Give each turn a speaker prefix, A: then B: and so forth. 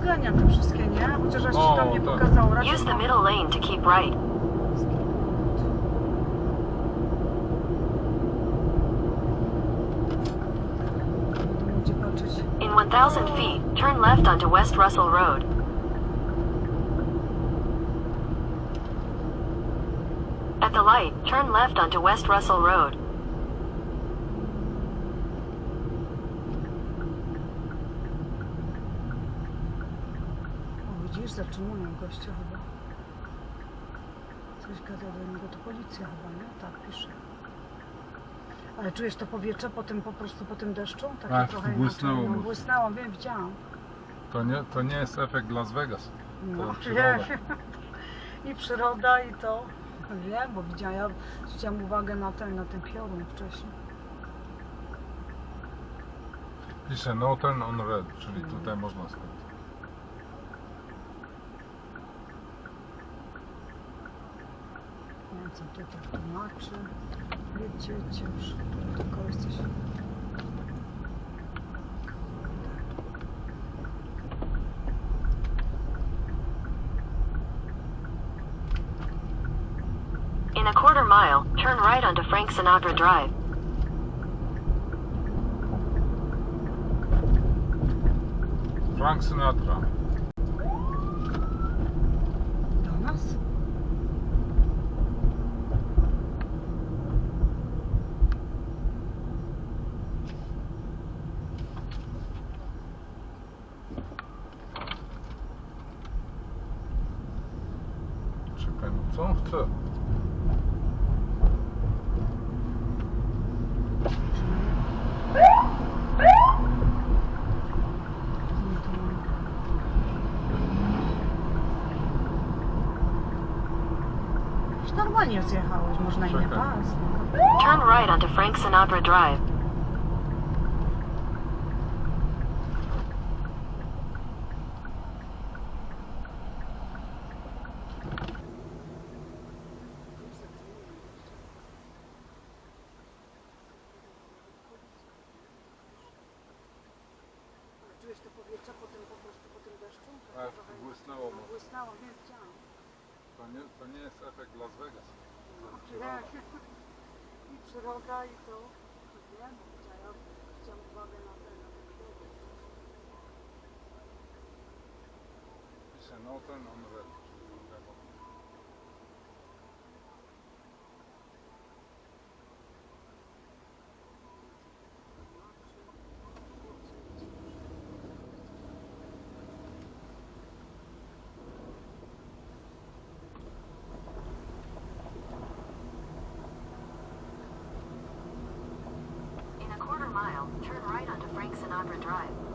A: uwzględnia te wszystkie, nie? Chociaż aż ci tam nie pokazał.
B: Use the middle lane to keep right. In 1,000 feet, turn left onto West Russell Road. At the light, turn left onto West Russell Road.
A: O, widzisz, zatrzymują gościa chyba. Coś gada do niego, to policja chyba, nie? Tak, pisze. Ale czujesz to powietrze po prostu po tym deszczu? Takie trochę
C: błysnęło
A: inaczej.
C: mu.
A: Błysnęło, wiem, widziałam.
C: To nie jest efekt Las Vegas.
A: No,
C: przyroda.
A: I przyroda, i to. Wiem, bo zwróciłam uwagę na ten piorun wcześniej.
C: Pisze no turn on red, czyli tutaj można skręcić.
A: Nie wiem, co tutaj tłumaczy. Jedźcie już. Tylko jesteś.
B: In a quarter mile, turn right onto Frank Sinatra Drive.
C: Frank Sinatra.
A: Do nas?
C: Czekaj, no co on chce?
A: Normalnie zjechałeś, można inny pas.
B: Turn right onto Frank Sinatra Drive.
A: Czujesz to powietrze po prostu po tym deszczu?
C: Tak, błysnęło mu.
A: Błysnęło, wiem, widziałam.
C: To nie jest efekt Las Vegas.
A: I przyroda, i to. Wiem, chciałam uwagę na ten.
C: Pisze no turn on red, czyli tutaj można.
B: In a quarter mile, turn right onto Frank Sinatra Drive.